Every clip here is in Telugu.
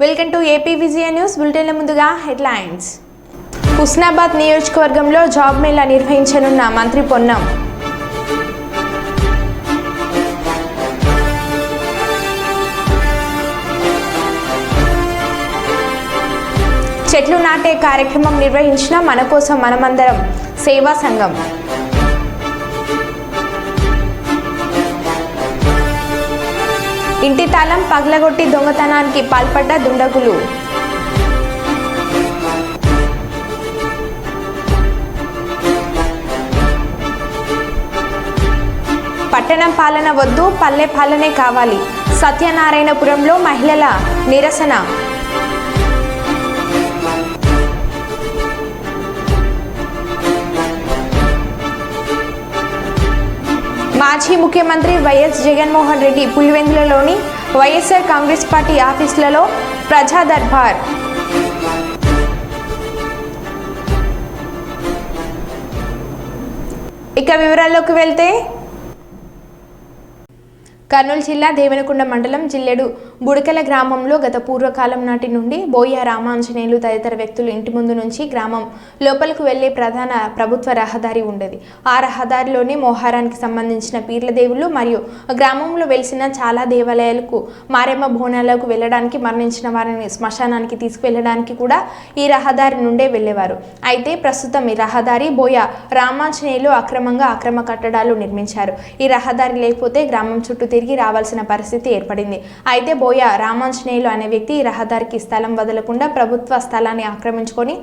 Welcome to AP Vijaya news బులెటిన్ల ముందుగా హెడ్లైన్స్. హుస్నాబాద్ నియోజకవర్గంలో జాబ్ మేళా నిర్వహించనున్న మంత్రి పొన్నం. చెట్లు నాటే కార్యక్రమం నిర్వహించిన మన కోసం మనమందరం సేవా సంఘం. ఇంటి తాళం పగలగొట్టి దొంగతనానికి పాల్పడ్డ దుండగులు. పట్టణం పాలన వద్దు, పల్లె పాలనే కావాలి. సత్యనారాయణపురంలో మహిళల నిరసన. మాజీ ముఖ్యమంత్రి వైఎస్ జగన్మోహన్ రెడ్డి పులివెందులలోని వైఎస్ఆర్ కాంగ్రెస్ పార్టీ ఆఫీసులలో ప్రజా దర్బార్. ఇక వివరాల్లోకి వెళ్తే కర్నూలు జిల్లా దేవనకొండ మండలం జిల్లెడు బుడకల గ్రామంలో గత పూర్వకాలం నాటి నుండి బోయ రామాంజనేయులు తదితర వ్యక్తులు ఇంటి ముందు నుంచి గ్రామం లోపలకు వెళ్లే ప్రధాన ప్రభుత్వ రహదారి ఉండేది. ఆ రహదారిలోని మోహారానికి సంబంధించిన పీర్ల దేవుళ్ళు మరియు గ్రామంలో వెలిసిన చాలా దేవాలయాలకు మారెమ్మ బోనాలకు వెళ్లడానికి, మరణించిన వారిని శ్మశానానికి తీసుకువెళ్లడానికి కూడా ఈ రహదారి నుండే వెళ్లేవారు. అయితే ప్రస్తుతం ఈ రహదారి బోయ రామాంజనేయులు అక్రమ కట్టడాలు నిర్మించారు. ఈ రహదారి లేకపోతే గ్రామం చుట్టూ తిరిగి రావాల్సిన పరిస్థితి ఏర్పడింది. అయితే బోయ రామాంజనేయులు అనే వ్యక్తి ఈ రహదారికి స్థలం వదలకుండా ప్రభుత్వ స్థలాన్ని ఆక్రమించుకొని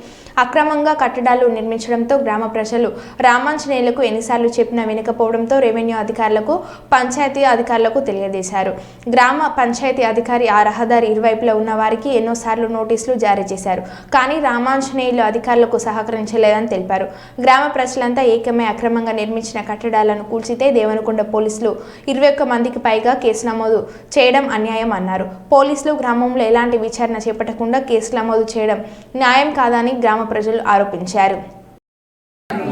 అక్రమంగా కట్టడాలు నిర్మించడంతో గ్రామ ప్రజలు రామాంజనేయులకు ఎన్నిసార్లు చెప్పినా వినకపోవడంతో రెవెన్యూ అధికారులకు, పంచాయతీ అధికారులకు తెలియజేశారు. గ్రామ పంచాయతీ అధికారి ఆ రహదారి ఇరువైపులా ఉన్న వారికి ఎన్నోసార్లు నోటీసులు జారీ చేశారు. కానీ రామాంజనేయులు అధికారులకు సహకరించలేదని తెలిపారు. గ్రామ ప్రజలంతా ఏకమై అక్రమంగా నిర్మించిన కట్టడాలను కూల్చితే దేవనకొండ పోలీసులు 21 మందికి పైగా కేసు నమోదు చేయడం అన్యాయం అన్నారు. పోలీసులు గ్రామంలో ఎలాంటి విచారణ చేపట్టకుండా కేసు నమోదు చేయడం న్యాయం కాదని గ్రామ ప్రజలు ఆరోపించారు.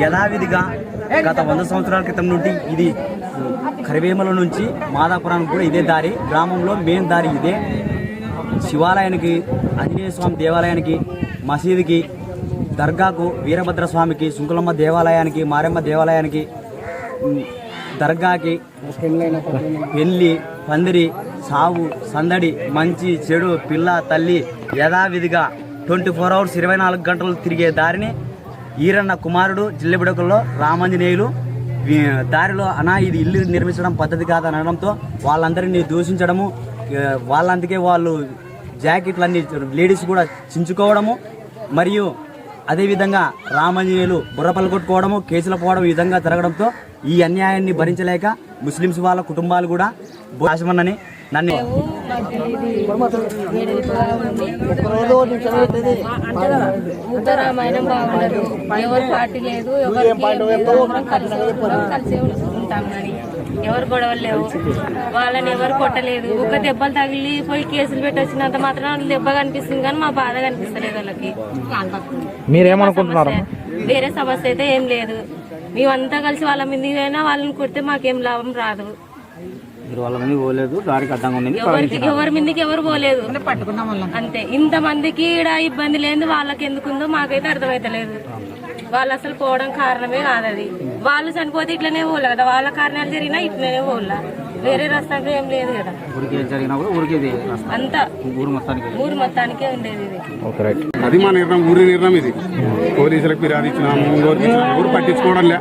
యథావిధిగా గత 100 సంవత్సరాల క్రితం నుండి ఇది కరివేమల నుంచి మాదాపురానికి కూడా ఇదే దారి. గ్రామంలో మెయిన్ దారి ఇదే. శివాలయానికి, ఆంజనేయ స్వామి దేవాలయానికి, మసీదుకి, దర్గాకు, వీరభద్రస్వామికి, సుంకులమ్మ దేవాలయానికి, మారెమ్మ దేవాలయానికి, దర్గాకి పెళ్ళి, పందిరి, సావు, సందడి, మంచి చెడు, పిల్ల, తల్లి యథావిధిగా 24 అవర్స్ 24 గంటలు తిరిగే దారిని ఈరన్న కుమారుడు జిల్లెబుడకల్లో రామాంజనేయులు దారిలో ఇది ఇల్లు నిర్మించడం పద్ధతి కాదని అనడంతో వాళ్ళందరినీ దూషించడము, వాళ్ళందుకే వాళ్ళు జాకెట్లన్నీ లేడీస్ కూడా చించుకోవడము, మరియు అదేవిధంగా రామాంజనేయులు బుర్రపల్లి కొట్టుకోవడము, కేసులు పోవడం ఈ విధంగా జరగడంతో ఈ అన్యాయాన్ని భరించలేక ముస్లిమ్స్ వాళ్ళ కుటుంబాలు కూడా రాజమన్నని నన్ను ఉత్తరామాయణం బాగుండదు, ఎవరు పార్టీ లేదు, కలిసి ఉంటాం కానీ ఎవరు గొడవలు లేవు. వాళ్ళని ఎవరు కొట్టలేదు. ఒక దెబ్బలు తగిలి పోయి కేసులు పెట్టి వచ్చినంత మాత్రం దెబ్బ కనిపిస్తుంది కానీ మా బాధ కనిపిస్తలేదు వాళ్ళకి. మీరేమనుకుంటున్నారు? వేరే సమస్య అయితే ఏం లేదు. మేమంతా కలిసి వాళ్ళ మీద వాళ్ళని కొడితే మాకేం లాభం రాదు. ఎవరి మీదకి ఎవరు పోలేదు అంతే. ఇంతమందికి ఈడ ఇబ్బంది లేదు, వాళ్ళకి ఎందుకుందో మాకైతే అర్థమైతలేదు. వాళ్ళు అసలు పోవడం కారణమే కాదు అది. వాళ్ళు చనిపోతే ఇట్లనే పోలే కదా, వాళ్ళ కారణాలు జరిగినా ఇట్లనే పోలా. వేరే రస్తాలు ఏం లేదు కదా. అంతా ఊరు మొత్తానికే ఉండేది ఇది. అది మా నిర్ణయం, ఊరి నిర్ణయం ఇది. పోలీసులకు ఫిర్యాదు ఇచ్చినాము, ఎవరు పట్టించుకోవడం లే.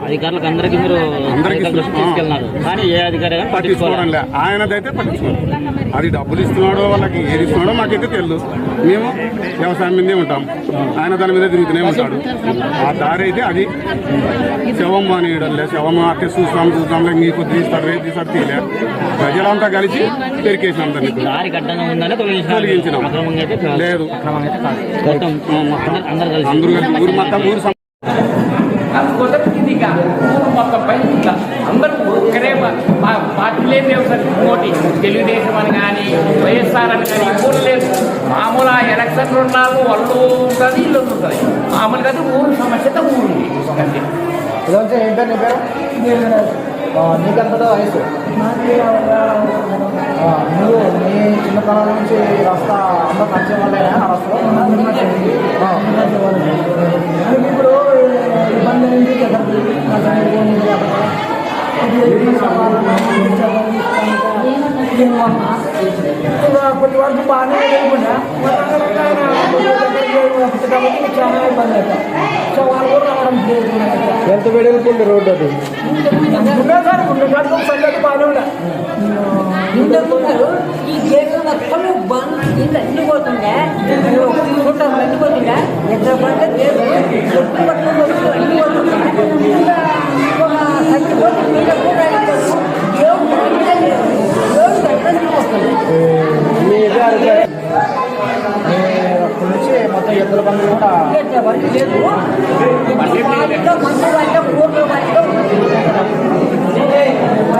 పట్టించుకోవడం లే. ఆయనదైతే పట్టించుకోవడం. అది డబ్బులు ఇస్తున్నాడో వాళ్ళకి ఏది ఇస్తున్నాడో మాకైతే తెలియదు. మేము వ్యవసాయం మీదే ఉంటాం, ఆయన దాని మీద తిరుగుతూనే ఉంటాడు. ఆ దారి అయితే అది శవం అనేయడంలే. శవం అట్టే చూస్తాంలే, నీకు తీస్తాడు, రేపు తీస్తాడు, తీలే. ప్రజలంతా కలిసి పెరికేసినాం, దాన్ని తొలగించినాం. లేదు, అందరూ కలిసి ఊరు మొత్తం అందరూ ఒక్కరే పార్టీలే లేవు సార్. ఇంకోటి తెలుగుదేశం అని కానీ వైఎస్ఆర్ అని ఉండాలి కానీ ఊరు లేదు. మామూలు ఆ ఎలక్షన్లు ఉన్నాము, వాళ్ళు ఉంటుంది, ఇల్లు ఉంటుంది. మామూలుగా అయితే ఊరు సమస్యతో ఊరు ఉంది. ఇదంతా ఏంటో నీ పేరు? నీకెంతలో వయసు? నువ్వు నీ చిన్నతనం నుంచి రాస్తా అందరూ నచ్చే వాళ్ళేనా ఆ రాష్ట్రంలో? ఇప్పుడు ఇబ్బంది నుంచి కొన్ని వరకు బాగానే లేకుండా చాలా ఇబ్బంది అవుతాయి. సో వాళ్ళు కూడా రావడం ఎంత వెడల్పుండే రోడ్డు అది సంగతి బాగానే ఉండే. ఈ గేట్లు మొత్తం బంద్ అన్ని పోతుండే చూడటం అన్ని పోతుండే ఎక్కడ పడితే గేట్లు ఎప్పుడు పట్టుకొని అన్ని పోతుండే ఒక సంచి పోతే మీద కూడా అప్పటి నుంచి మొత్తం ఎద్దుల బండ్లు కూడా లేదు.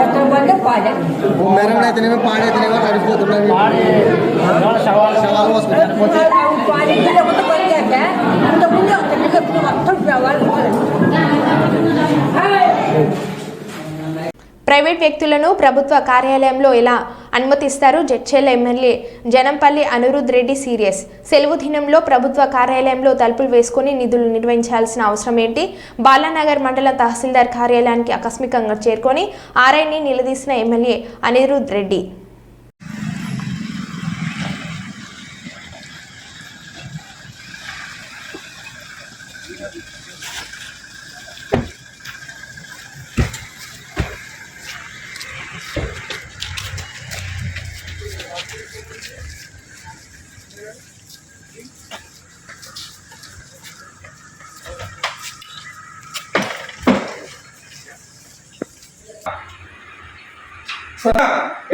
మందు బండి పాడే మెరవలు అయితేనేమో పాడైతేనేమో చనిపోతున్నాయి. శవాలు పోసుకుంటారు. పాడే బండి అంటే అంతకుముందు అంత మొత్తం శవాలు. ప్రైవేట్ వ్యక్తులను ప్రభుత్వ కార్యాలయంలో ఎలా అనుమతిస్తారు? Jadcherla MLA Janampalli Anirudh Reddy serious. సెలవు దినంలో ప్రభుత్వ కార్యాలయంలో తలుపులు వేసుకుని నిధులు నిర్వహించాల్సిన అవసరం ఏంటి? బాలానగర్ మండల తహసీల్దార్ కార్యాలయానికి ఆకస్మికంగా చేరుకొని ఆర్ఐని నిలదీసిన ఎమ్మెల్యే అనిరుద్ రెడ్డి.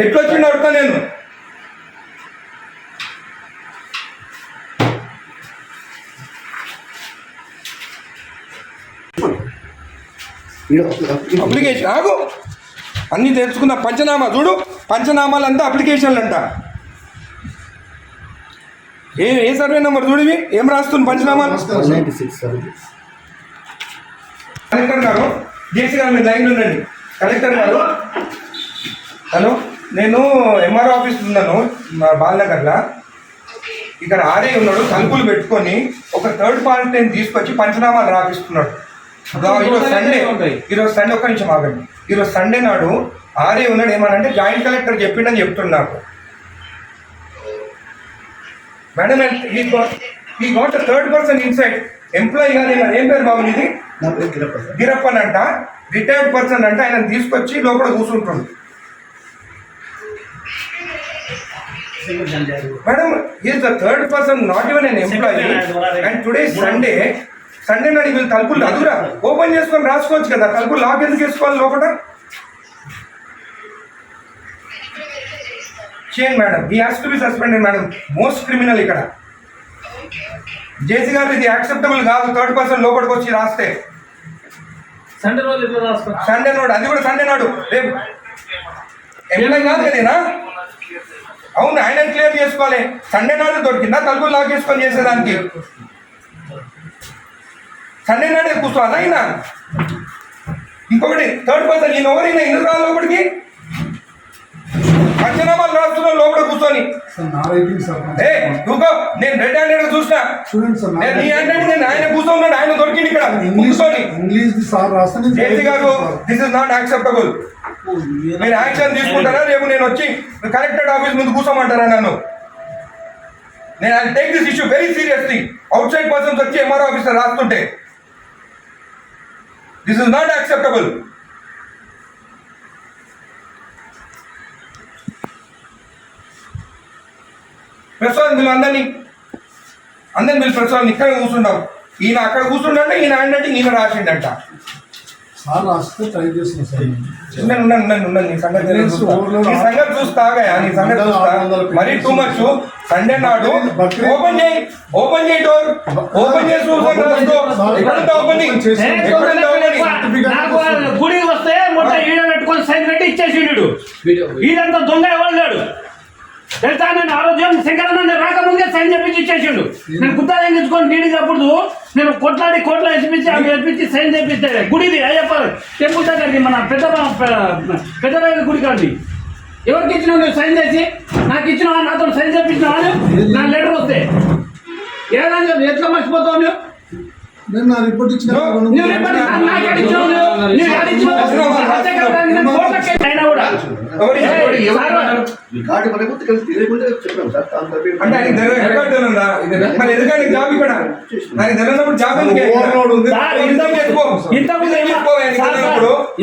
ఎట్లొచ్చిండు అడుగుతా నేను. అప్లికేషన్ ఆగు అన్నీ తెలుసుకున్న పంచనామా చూడు. పంచనామాలంతా అప్లికేషన్లు అంట. ఏ సర్వే నెంబర్ చూడు, ఇవి ఏం రాస్తుంది పంచనామాలు? కలెక్టర్ గారు, జేసీ గారు మీరు లైన్లో ఉండండి. కలెక్టర్ గారు, హలో, నేను ఎంఆర్ఓ ఆఫీస్ ఉన్నాను మా బాలనగర్లో. ఇక్కడ ఆర్ఐ ఉన్నాడు, తలుపులు పెట్టుకొని ఒక థర్డ్ పార్టీని తీసుకొచ్చి పంచనామాలు రాపిస్తున్నాడు. ఈరోజు సండే ఒక్క నిమిషం ఆగండి. ఈరోజు సండే నాడు ఆర్ఐ ఉన్నాడు, ఏమనంటే జాయింట్ కలెక్టర్ చెప్పిండని చెప్తున్నాడు. మేడం ఈ గోట్ థర్డ్ పర్సన్ ఇన్సైడ్ ఎంప్లాయీ కానీ ఏం పేరు బాబు ఇది? గిరప్పన్ అంట, రిటైర్డ్ పర్సన్ అంట. ఆయన తీసుకొచ్చి లోపల కూర్చుంటుండు. Madam, he is the third person, not even an employee. And today is Sunday. Sunday నాడు వీళ్ళు తలుపులు అదురా ఓపెన్ చేసుకొని రాసుకోవచ్చు కదా. తలుపులు లాక్ ఎందుకు వేసుకోవాలి లోపల? చేయండి madam. He has to be suspended madam. Most criminal ఇక్కడ. జేసీ గారు ఇది యాక్సెప్టబుల్ కాదు. థర్డ్ పర్సన్ లోపలికి వచ్చి రాస్తే సండే నాడు, అది కూడా సండే నాడు. రేపు ఎంప్లాయ్ కాదు కదేనా? అవును, ఆయన క్లియర్ చేసుకోవాలి. సండే నాడు దొరికిందా తలుపులు లాక్ చేసుకొని చేసేదానికి? సండే నాడే కూర్చోవాలా ఆయన? ఇంకొకటి థర్డ్ పర్సన్, ఈయన ఎవరైనా ఎందుకు రాదు లోపలికి? పంచనామాలు రాస్తున్నా లోపల కూర్చొని. నువ్వు నేను రెడ్ హ్యాండెడ్ చూసినా, నేను నీ హ్యాండెడ్, నేను ఆయన కూర్చోన్నాడు, ఆయన దొరికింది ఇక్కడ కూర్చొని. జేసీ గారు, దిస్ ఇస్ నాట్ యాక్సెప్టబుల్. మీరు యాక్షన్ తీసుకుంటారా? రేపు నేను వచ్చి కలెక్టరేట్ ఆఫీస్ ముందు కూర్చోమంటారా నన్ను? నేను I take this issue very seriously. Outside persons వచ్చి ఎంఆర్ఓ ఆఫీసర్ రాస్తుంటే this is not acceptable. Press వీళ్ళు అందరినీ వీళ్ళు ప్రెస్ వాళ్ళని ఇక్కడ కూర్చుంటాం. ఈయన అక్కడ కూర్చుంటే ఈయన హ్యాండ్ ఈయన రాసిండంట. నీ సంగతి చూస్తాగా, నీ సంగతి చూస్తా. మరీ టూ మచ్. సండే నాడు ఓపెన్ చేయి డోర్, ఓపెన్ చేసి గుడికి వస్తే మొత్తం ఈడ పెట్టుకొని సైన్ పెట్టి ఇచ్చేసి ఇదంతా దొంగ ఎవరు తెలుసా? నేను ఆరోగ్యం శంకరన్న రాకముందే సైన్ చేపించి ఇచ్చేసిండు. నేను గుత్తా తెంగించుకొని నీడి అప్పుడు నేను కోట్ల వేసిపించి అవి వేసిపించి సైన్ చేపిస్తే గుడిది అయ్యప్ప టెంపుల్ దగ్గరికి మన పెద్ద గుడి కాదు. ఎవరికి ఇచ్చినావు నువ్వు సైన్ చేసి? నాకు ఇచ్చినావా? నాతో సైన్ చేపించినావా? నా లెటర్ వస్తే ఏదైనా ఎట్లా మర్చిపోతావు నువ్వు? నేను నా రిపోర్ట్ ఇచ్చిన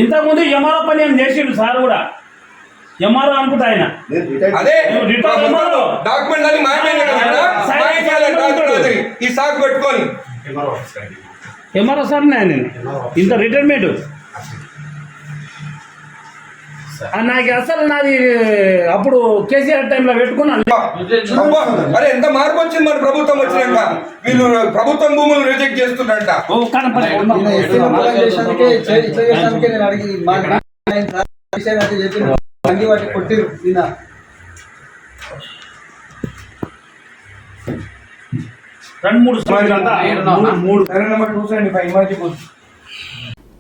ఇంతకుముందు ఎంఆర్ఓ పని ఏం చేసిండు సార్ కూడా. ఎంఆర్ఓ అనుకుంటా ఆయన. అదే డాక్యుమెంట్ అని ఈ సాకు పెట్టుకొని ఎంఆర్ఓ సార్ నేను ఇంత రిటైర్మెంట్ నాకు అసలు నాది అప్పుడు కేసీఆర్ టైంలో పెట్టుకున్నాను. అరే ఎంత మార్పు వచ్చింది మన ప్రభుత్వం వచ్చినాక. వీళ్ళు ప్రభుత్వం భూములు రిజెక్ట్ చేస్తున్నారంట. కొట్టిరు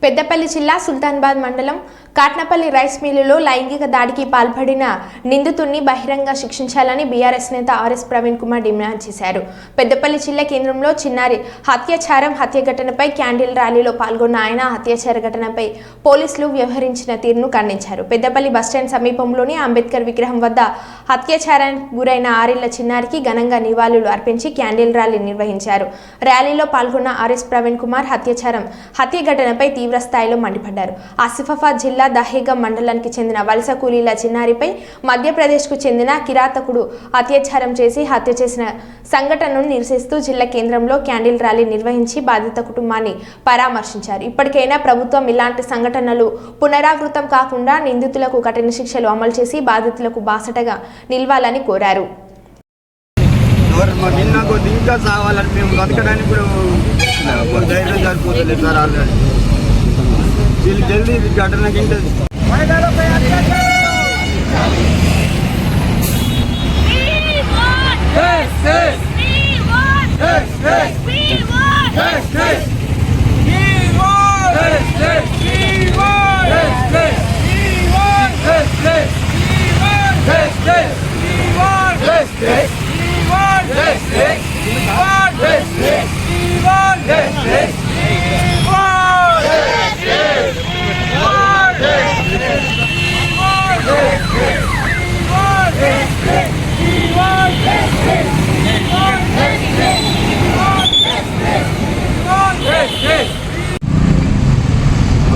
పెద్దపల్లి జిల్లా సుల్తానాబాద్ మండలం కాట్నపల్లి రైస్ మిల్లులో లైంగిక దాడికి పాల్పడిన నిందితుడిని బహిరంగ శిక్షించాలని బీఆర్ఎస్ నేత ఆర్ఎస్ ప్రవీణ్ కుమార్ డిమాండ్ చేశారు. పెద్దపల్లి జిల్లా కేంద్రంలో చిన్నారి హత్య ఘటనపై క్యాండిల్ ర్యాలీలో పాల్గొన్న ఆయన హత్యాచార ఘటనపై పోలీసులు వ్యవహరించిన తీరును ఖండించారు. పెద్దపల్లి బస్టాండ్ సమీపంలోని అంబేద్కర్ విగ్రహం వద్ద హత్యాచారానికి గురైన 6 ఏళ్ల చిన్నారికి ఘనంగా నివాళులు అర్పించి క్యాండిల్ ర్యాలీ నిర్వహించారు. ర్యాలీలో పాల్గొన్న ఆర్ఎస్ ప్రవీణ్ కుమార్ హత్య ఘటనపై తీవ్ర స్థాయిలో మండిపడ్డారు. ఆసిఫాబాద్ జిల్లా దహేగం మండలానికి చెందిన వలస కూలీల చిన్నారిపై మధ్యప్రదేశ్కు చెందిన కిరాతకుడు అత్యాచారం చేసి హత్య చేసిన సంఘటనను నిరసిస్తూ జిల్లా కేంద్రంలో క్యాండిల్ ర్యాలీ నిర్వహించి బాధిత కుటుంబాన్ని పరామర్శించారు. ఇప్పటికైనా ప్రభుత్వం ఇలాంటి సంఘటనలు పునరావృతం కాకుండా నిందితులకు కఠిన శిక్షలు అమలు చేసి బాధితులకు బాసటగా నిలవాలని కోరారు. ఇంకా సావాలని మేము బతకడానికి కూడా ధైర్యం సరిపోతుంది సార్. ఆల్రెడీ వీళ్ళు జల్దీ ఘటనకి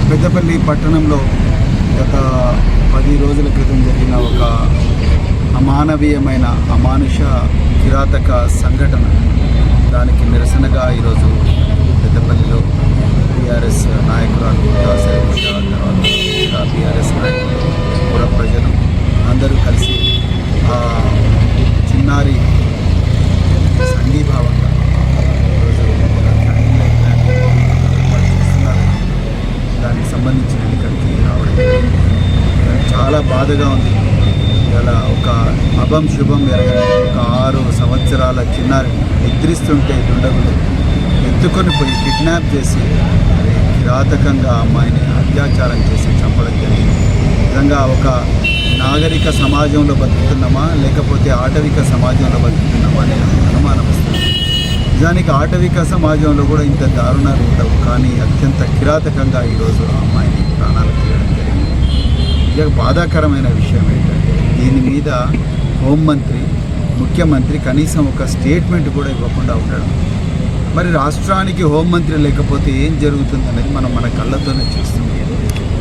పెద్దపల్లి పట్టణంలో గత 10 రోజుల క్రితం జరిగిన ఒక అమానవీయమైన అమానుష కిరాతక సంఘటన, దానికి నిరసనగా ఈరోజు పెద్దపల్లిలో బీఆర్ఎస్ నాయకురాలు తర్వాత బీఆర్ఎస్ నాయకులు పుర ప్రజలు అందరూ కలిసి ఆ చిన్నారి సంఘీభావంగా ఈరోజు చేస్తున్నారు. దానికి సంబంధించిన ఇక్కడికి రావడం చాలా బాధగా ఉంది. ఇలా ఒక అభం శుభం ఎరగని ఒక 6 సంవత్సరాల చిన్నారి నిద్రిస్తుంటే దుండగులు ఎత్తుకొని పోయి కిడ్నాప్ చేసి కిరాతకంగా అమ్మాయిని అత్యాచారం చేసి చంపడం జరిగింది. నిజంగా ఒక నాగరిక సమాజంలో బతుకుతున్నామా లేకపోతే ఆటవిక సమాజంలో బతుకుతున్నామా అనే అనుమానం వస్తుంది. నిజానికి ఆటవిక సమాజంలో కూడా ఇంత దారుణాలు ఉండవు, కానీ అత్యంత కిరాతకంగా ఈరోజు ఆ అమ్మాయిని ప్రాణాలు తీయడం జరిగింది. ఇక బాధాకరమైన విషయం ఏంటంటే దీని మీద హోంమంత్రి, ముఖ్యమంత్రి కనీసం ఒక స్టేట్మెంట్ కూడా ఇవ్వకుండా ఉండడం. మరి రాష్ట్రానికి హోంమంత్రి లేకపోతే ఏం జరుగుతుందనేది మనం మన కళ్ళతోనే చూస్తున్నాం.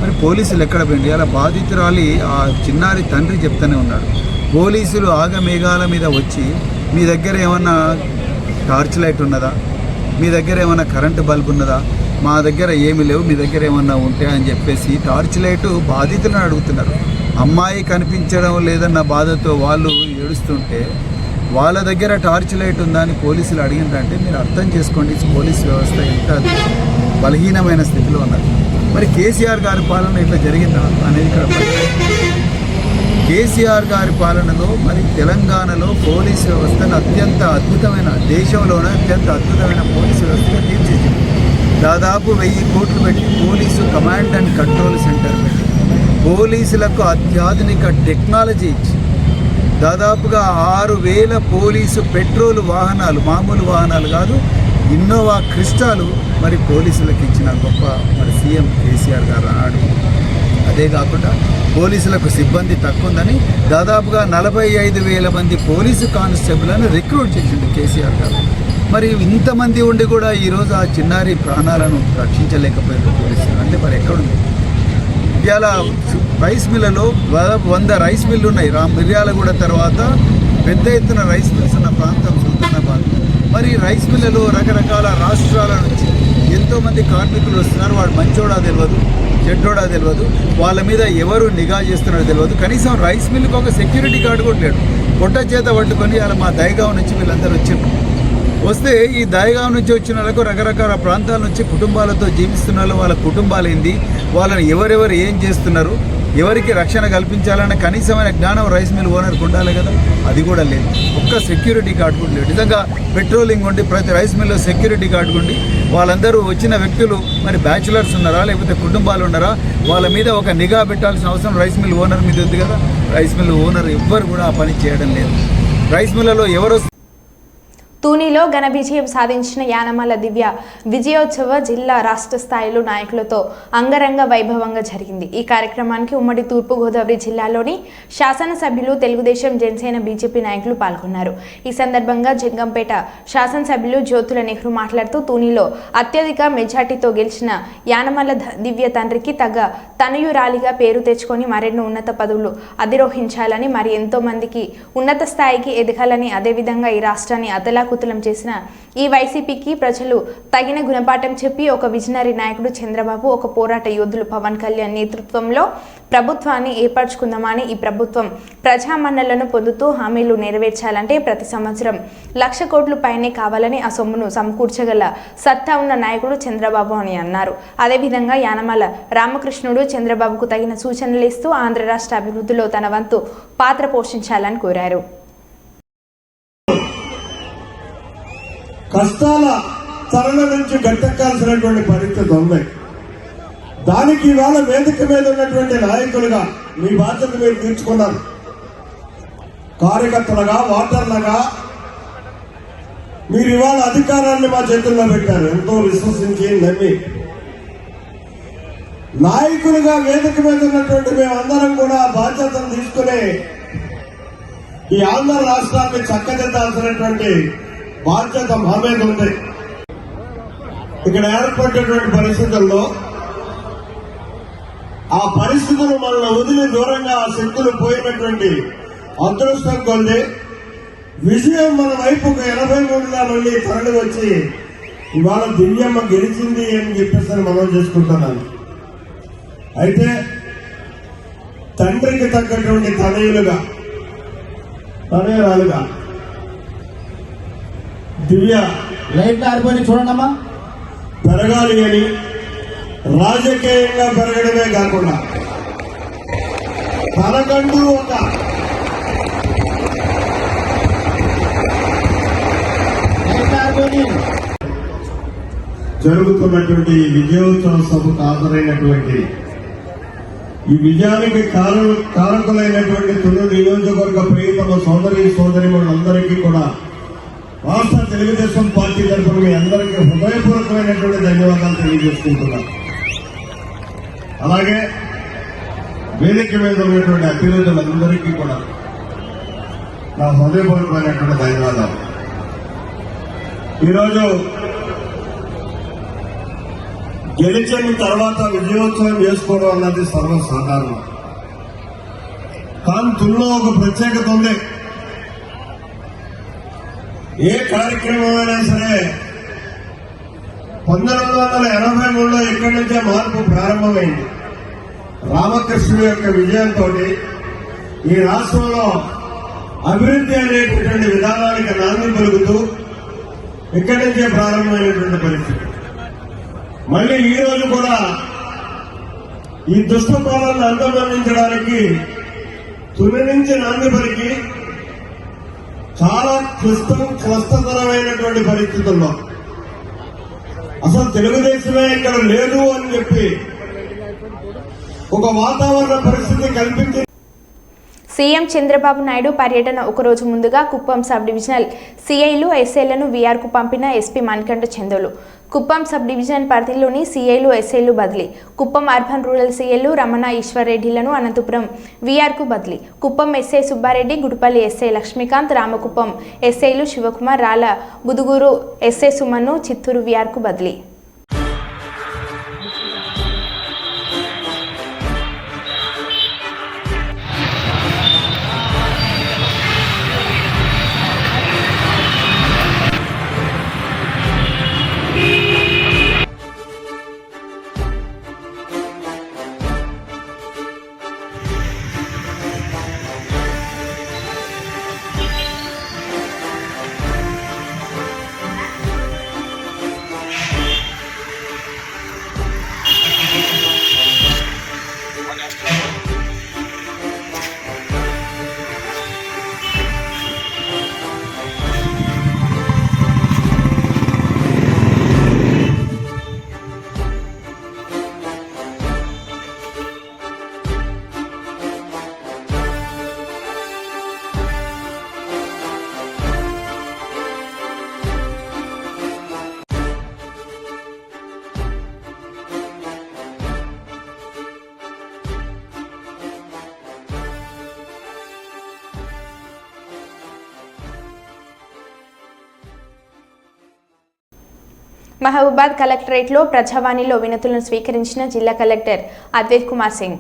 మరి పోలీసులు ఎక్కడ పోయింది? అలా బాధితురాలి ఆ చిన్నారి తండ్రి చెప్తూనే ఉన్నాడు, పోలీసులు ఆగమేఘాల మీద వచ్చి మీ దగ్గర ఏమన్నా టార్చ్ లైట్ ఉన్నదా, మీ దగ్గర ఏమన్నా కరెంటు బల్బ్ ఉన్నదా, మా దగ్గర ఏమి లేవు, మీ దగ్గర ఏమన్నా ఉంటే అని చెప్పేసి టార్చ్ లైటు బాధితులను అడుగుతున్నారు. అమ్మాయి కనిపించడం లేదన్న బాధతో వాళ్ళు ఏడుస్తుంటే వాళ్ళ దగ్గర టార్చ్ లైట్ ఉందా అని పోలీసులు అడిగిందంటే మీరు అర్థం చేసుకోండి పోలీస్ వ్యవస్థ ఎంత బలహీనమైన స్థితిలో ఉన్నది. మరి కేసీఆర్ గారి పాలన ఇట్లా జరిగిందా అనేది ఇక్కడ కేసీఆర్ గారి పాలనలో మరి తెలంగాణలో పోలీసు వ్యవస్థను అత్యంత అద్భుతమైన, దేశంలోనే అత్యంత అద్భుతమైన పోలీసు వ్యవస్థగా తీర్చిదిద్దింది. దాదాపు 1000 కోట్లు పెట్టి police command and control centre పెట్టి పోలీసులకు అత్యాధునిక టెక్నాలజీ ఇచ్చి దాదాపుగా 6000 పోలీసు పెట్రోల్ వాహనాలు, మామూలు వాహనాలు కాదు, ఇన్నోవా క్రిస్టాలు మరి పోలీసులకు ఇచ్చిన గొప్ప మరి సీఎం కేసీఆర్ గారు ఆడు. అదే కాకుండా పోలీసులకు సిబ్బంది తక్కువ ఉందని దాదాపుగా 45,000 మంది పోలీసు కానిస్టేబుల్ని రిక్రూట్ చేసింది కేసీఆర్ గారు. మరి ఇంతమంది ఉండి కూడా ఈరోజు ఆ చిన్నారి ప్రాణాలను రక్షించలేకపోయారు పోలీసులు అంటే మరి ఎక్కడుంది? ఇవాళ రైస్ మిల్లలో 100 రైస్ మిల్లు ఉన్నాయి. మిర్యాలగూడ తర్వాత పెద్ద ఎత్తున రైస్ మిల్స్ ఉన్న ప్రాంతం సుల్తానాబాద్. మరి రైస్ మిల్లలో రకరకాల రాష్ట్రాల నుంచి ఎంతోమంది కార్మికులు వస్తున్నారు. వాడు మంచోడా తెలియదు, చెడ్డోడా తెలియదు, వాళ్ళ మీద ఎవరు నిఘా చేస్తున్నారో తెలియదు. కనీసం రైస్ మిల్లుకి ఒక సెక్యూరిటీ గార్డు కూడా లేడు. పొట్ట చేత పట్టుకొని అలా మా దయగావ్ నుంచి వీళ్ళందరూ వచ్చారు. వస్తే ఈ దయగావ్ నుంచి వచ్చిన వాళ్ళకు రకరకాల ప్రాంతాల నుంచి కుటుంబాలతో జీవిస్తున్న వాళ్ళ కుటుంబాలు ఏంది, వాళ్ళని ఎవరెవరు ఏం చేస్తున్నారు, ఎవరికి రక్షణ కల్పించాలన్న కనీసమైన జ్ఞానం రైస్ మిల్ ఓనర్కి ఉండాలి కదా, అది కూడా లేదు. ఒక్క సెక్యూరిటీ గార్డు కూడా లేదు. నిజంగా పెట్రోలింగ్ ఉండి ప్రతి రైస్ మిల్లో సెక్యూరిటీ గార్డు ఉండి వాళ్ళందరూ వచ్చిన వ్యక్తులు మరి బ్యాచులర్స్ ఉన్నారా లేకపోతే కుటుంబాలు ఉన్నారా, వాళ్ళ మీద ఒక నిఘా పెట్టాల్సిన అవసరం రైస్ మిల్ ఓనర్ మీద ఉంది కదా. రైస్ మిల్ ఓనర్ ఎవ్వరు కూడా ఆ పని చేయడం లేదు. రైస్ మిల్లలో ఎవరు తూనీలో ఘన విజయం సాధించిన యానమల దివ్య విజయోత్సవ జిల్లా రాష్ట్ర స్థాయిలో నాయకులతో అంగరంగ వైభవంగా జరిగింది. ఈ కార్యక్రమానికి ఉమ్మడి తూర్పుగోదావరి జిల్లాలోని శాసనసభ్యులు, తెలుగుదేశం, జనసేన, బీజేపీ నాయకులు పాల్గొన్నారు. ఈ సందర్భంగా జంగంపేట శాసనసభ్యులు జ్యోతుల నెహ్రూ మాట్లాడుతూ తూనీలో అత్యధిక మెజార్టీతో గెలిచిన యానమల దివ్య తండ్రికి తగ్గ తనయురాలిగా పేరు తెచ్చుకొని మరెన్నో ఉన్నత పదవులు అధిరోహించాలని, మరి ఎంతో మందికి ఉన్నత స్థాయికి ఎదగాలని, అదేవిధంగా ఈ రాష్ట్రాన్ని అతలాకుతలం చేసిన ఈ వైసీపీకి ప్రజలు తగిన గుణపాఠం చెప్పి ఒక విజనరీ నాయకుడు చంద్రబాబు, ఒక పోరాట యోధులు పవన్ కళ్యాణ్ నేతృత్వంలో ప్రభుత్వాన్ని ఏర్పరచుకుందామని, ఈ ప్రభుత్వం ప్రజామన్నలను పొందుతూ హామీలు నెరవేర్చాలంటే ప్రతి సంవత్సరం 1,00,000 కోట్ల పైనే కావాలని, ఆ సొమ్మును సమకూర్చగల సత్తా ఉన్న నాయకుడు చంద్రబాబు అని అన్నారు. అదేవిధంగా యానమల రామకృష్ణుడు చంద్రబాబుకు తగిన సూచనలు ఇస్తూ ఆంధ్ర రాష్ట్ర అభివృద్ధిలో తన వంతు పాత్ర పోషించాలని కోరారు. కష్టాల తరణ నుంచి గట్టెక్కాల్సినటువంటి పరిస్థితి ఉంది. దానికి ఇవాళ వేదిక మీద ఉన్నటువంటి నాయకులుగా మీ బాధ్యత మీరు తీర్చుకున్నారు. కార్యకర్తలుగా, ఓటర్లుగా మీరు ఇవాళ అధికారాన్ని మా చేతుల్లో పెట్టారు, ఎంతో విశ్వసించి నమ్మి. నాయకులుగా వేదిక మీద ఉన్నటువంటి మేమందరం కూడా బాధ్యతను తీసుకుని ఈ ఆంధ్ర రాష్ట్రాన్ని చక్కదిద్దాల్సినటువంటి బాధ్యత మా మీద ఉంది. ఇక్కడ ఏర్పడినటువంటి పరిస్థితుల్లో ఆ పరిస్థితులు మనల్ని వదిలి దూరంగా ఆ శక్తులు పోయినటువంటి అదృష్టం కొద్ది విజయం మన వైపుకు 83గా మళ్ళీ తరలి వచ్చి ఇవాళ దివ్యమ్మ గెలిచింది అని చెప్పేసి మనం చేసుకుంటున్నాను. అయితే తండ్రికి తగ్గటువంటి తనయురాలుగా దివ్య లైట్ ఆరిపోయి చూడండమ్మా పెరగాలి అని, రాజకీయంగా పెరగడమే కాకుండా తనకంటూ ఒక జరుగుతున్నటువంటి ఈ విజయోత్సవ సభకు హాజరైనటువంటి ఈ విజయానికి కారకులైనటువంటి తొలి నియోజకవర్గ ప్రియతమ సోదరీమణులందరికీ కూడా రాష్ట్ర తెలుగుదేశం పార్టీ తరఫున మీ అందరికీ హృదయపూర్వకమైనటువంటి ధన్యవాదాలు తెలియజేసుకుంటున్నాను. అలాగే వేదిక మీద ఉన్నటువంటి అతిథులందరికీ కూడా నా హృదయపూర్వకమైనటువంటి ధన్యవాదాలు. ఈరోజు గెలిచిన తర్వాత విజయోత్సవం చేసుకోవడం అన్నది సర్వసాధారణం. కానీ తుల్లో ఒక ప్రత్యేకత ఉంది. ఏ కార్యక్రమమైనా సరే 1983లో ఇక్కడి నుంచే మార్పు ప్రారంభమైంది. రామకృష్ణుడి యొక్క విజయంతో ఈ రాష్ట్రంలో అభివృద్ధి అనేటటువంటి విధానానికి నాంది పలుకుతూ ఇక్కడి నుంచే ప్రారంభమైనటువంటి పరిస్థితి. మళ్ళీ ఈ రోజు కూడా ఈ దుష్ట పాలనను అంతమొందించడానికి తుని నుంచి నాందిపరికి చాలా కష్టతరమైనటువంటి పరిస్థితుల్లో అసలు తెలుగుదేశమే ఇక్కడ లేదు అని చెప్పి ఒక వాతావరణ పరిస్థితి కల్పించి సీఎం చంద్రబాబు నాయుడు పర్యటన ఒకరోజు ముందుగా కుప్పం సబ్ డివిజనల్ సీఐలు ఎస్ఐలను వీఆర్కు పంపిన SP Manikanta Chandolu. Kuppam sub division పరిధిలోని సీఐలు ఎస్ఐలు బదిలీ. కుప్పం అర్బన్ రూరల్ సీఐలు రమణ ఈశ్వర్రెడ్డిలను అనంతపురం వీఆర్కు బదిలీ. కుప్పం ఎస్ఐ సుబ్బారెడ్డి, గుడిపల్లి ఎస్ఐ లక్ష్మీకాంత్, రామకుప్పం ఎస్ఐలు శివకుమార్, రాళ్ల బుదుగూరు ఎస్ఐ సుమన్ను చిత్తూరు వీఆర్కు బదిలీ. మహబూబాద్ కలెక్టరేట్లో ప్రజావాణిలో వినతులను స్వీకరించిన జిల్లా collector Advait Kumar Singh.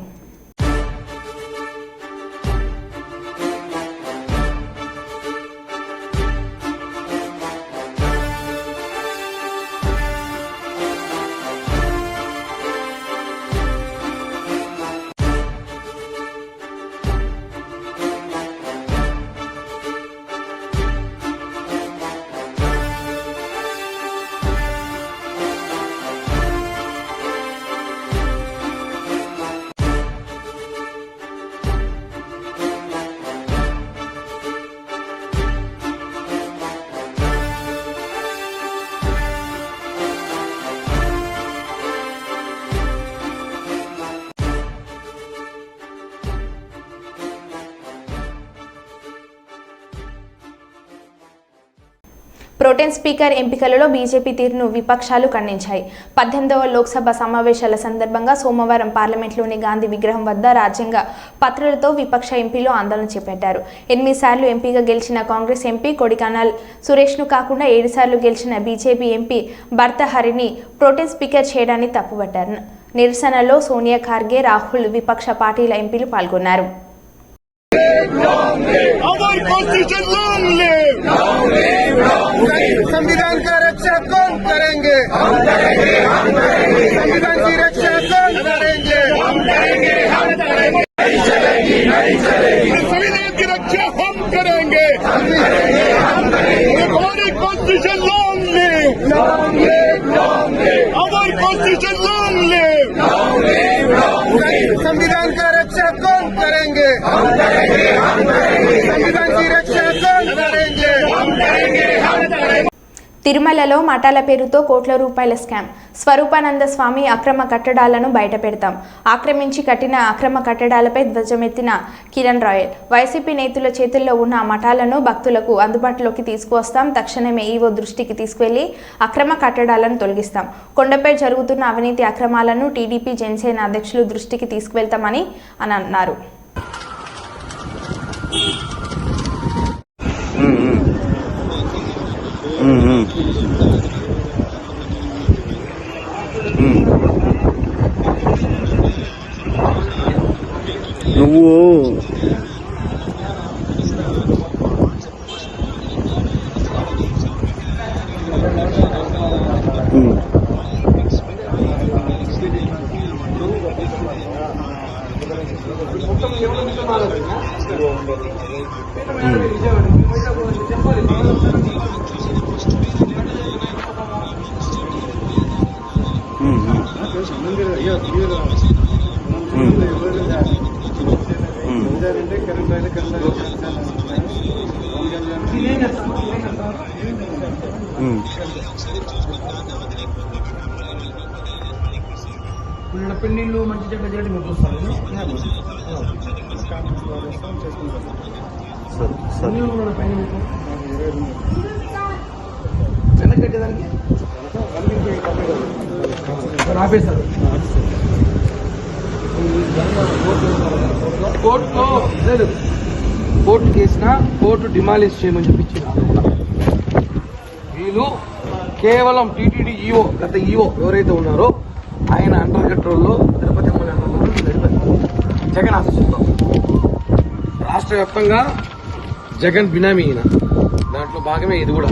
Protem speaker ఎంపికలలో బీజేపీ తీరును విపక్షాలు ఖండించాయి. 18వ లోక్సభ సమావేశాల సందర్భంగా సోమవారం పార్లమెంట్లోని గాంధీ విగ్రహం వద్ద రాజ్యాంగ పత్రాలతో విపక్ష ఎంపీలు ఆందోళన చేపట్టారు. 8 సార్లు ఎంపీగా గెలిచిన కాంగ్రెస్ ఎంపీ కొడికనాల్ సురేష్ను కాకుండా 7 సార్లు గెలిచిన బీజేపీ ఎంపీ భర్తహరిని ప్రోటెన్ స్పీకర్ చేయడాన్ని తప్పుపట్టారు. నిరసనలో సోనియా ఖార్గే, రాహుల్, విపక్ష పార్టీల ఎంపీలు పాల్గొన్నారు. संविधान का रक्षा कौन करेंगे? संविधान की रक्षा कौन करेंगे? संविधान की रक्षा हम करेंगे. हमारी कॉन्स्टिट्यूशन लॉन्ग लिव. हमारी कॉन्स्टिट्यूशन लॉन्ग लिव. संविधान का रक्षा कौन करेंगे? संविधान की रक्षा कौन करेंगे? తిరుమలలో మఠాల పేరుతో కోట్ల రూపాయల స్కామ్. స్వరూపానంద స్వామి అక్రమ కట్టడాలను బయటపెడతాం. ఆక్రమించి కట్టిన అక్రమ కట్టడాలపై ధ్వజమెత్తిన కిరణ్ రాయల్. వైసీపీ నేతల చేతుల్లో ఉన్న మఠాలను భక్తులకు అందుబాటులోకి తీసుకువస్తాం. తక్షణమే ఈవో దృష్టికి తీసుకువెళ్లి అక్రమ కట్టడాలను తొలగిస్తాం. కొండపై జరుగుతున్న అవినీతి అక్రమాలను టీడీపీ జనసేన అధ్యక్షులు దృష్టికి తీసుకువెళ్తామని అన్నారు. నువ్వు పెళ్ళిళ్ళు మంచి చెడ్డ చేయడం మీకు చూస్తారు. వెనక్కి కట్టేదానికి ఆపేశారు. కోర్టులో లేదు, కోర్టు కేసిన కోర్టు డిమాలిష్ చేయమని చెప్పించిన వీళ్ళు కేవలం టీటీడీ ఈఓ, గత ఈఓ ఎవరైతే ఉన్నారో ఆయన అండర్ కంట్రోల్లో తిరుపతి ఎమ్మెల్యే జగన్ ఆశిస్తాం. రాష్ట్ర వ్యాప్తంగా జగన్ బినామీ ఈయన, దాంట్లో భాగమే ఇది కూడా.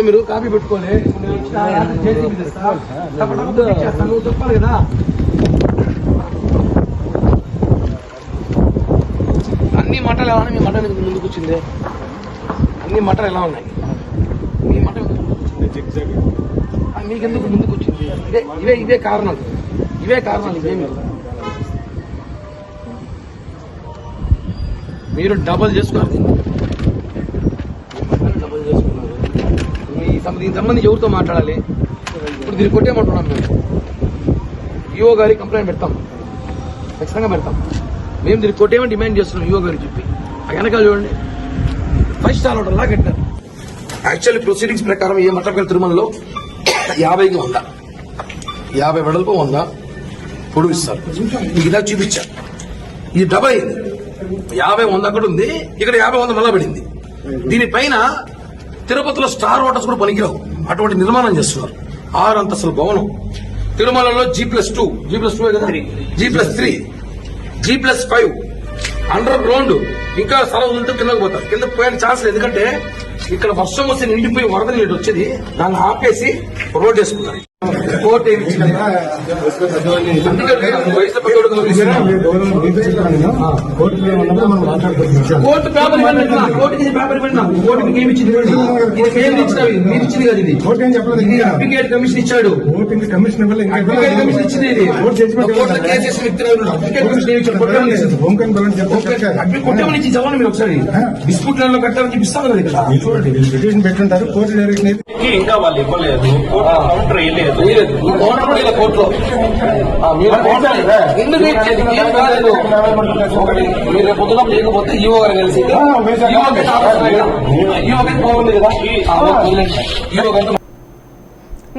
మీరు కాపీ పెట్టుకోలే, నువ్వు చెప్పాలి కదా. అన్ని మఠాలు ఎలా ఉన్నాయి? మీ మఠం ముందుకు వచ్చింది. అన్ని మఠాలు ఎలా ఉన్నాయి? మీ మఠం మీకెందుకు ముందుకు వచ్చింది? ఇవే కారణాలు, ఇవేమి మీరు డబల్ చేసుకున్నారు. దీనికి సంబంధించి ఎవరితో మాట్లాడాలి? ఇప్పుడు దీన్ని కొట్టేయమంటున్నాం మేము. ఈఓ గారి కంప్లైంట్ పెడతాం, ఖచ్చితంగా పెడతాం. మేము దీన్ని కొట్టేయమని డిమాండ్ చేస్తున్నాం ఈఓ గారికి చెప్పి. ఆ వెనకాల చూడండి 5 స్టార్ హోటల్ లా కట్టారు. యాక్చువల్లీ ప్రొసీడింగ్స్ ప్రకారం ఏ మట్టపల్లి తిరుమలలో 50కి 100, 50 వెడల్పు 100 పొడుగు ఇస్తారు. మీకు ఇలా చూపించా, ఇది డబల్ అయింది. 50-100 అక్కడ ఉంది, ఇక్కడ 50-100 మళ్ళా పడింది. దీనిపైన తిరుపతిలో స్టార్ హోటల్స్ కూడా పనికిరావు, అటువంటి నిర్మాణం చేస్తున్నారు. 6 అంతస్తుల భవనం. తిరుమలలో G+2 కదా, G+3, G+5 అండర్ గ్రౌండ్. ఇంకా స్థలం ఉంటే కిందకు పోతారు. కిందకు పోయే ఛాన్స్ లేదు, ఎందుకంటే ఇక్కడ వర్షం వస్తే నిండిపోయి వరద నీళ్ళు వచ్చేది. దాన్ని ఆపేసి రోడ్ వేసుకున్నారు. కోర్టు ఏమి ఇచ్చింది? కోర్టు పేపర్ ఇవ్వండి, కోర్టుకి పేపర్ ఇవ్వండి. కోర్టుకి ఏమి ఇచ్చింది? మీరు ఇచ్చింది కదా, ఇది అడ్వకేట్ కమిషన్ ఇచ్చాడు. అడ్వకేట్ కమిషన్ ఇచ్చింది. ఇది కోర్టులో కేసు అడ్వకేట్ కమిషన్ ఏమి ఇచ్చాడు? కొట్టమని ఇచ్చి చదవండి మీరు ఒకసారి. డిస్ప్యూట్ లో కట్టాలని చూపిస్తాం కదా ఇక్కడ. పిటిషన్ పెట్టుంటారు, కోర్టు డైరెక్ట్ ఇంకా వాళ్ళు ఇవ్వలేదు, కౌంటర్ వేయలేదు. కౌంటర్ కూడా ఇలా కోర్టులో ఎందుకు కాలేదు? ఒకటి మీరు పొద్దున లేకపోతే ఈవో గారు కలిసి బాగుంది కదా.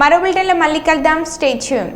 మరో బిల్టన్లో మళ్ళీ కలుద్దాం. Stay tune.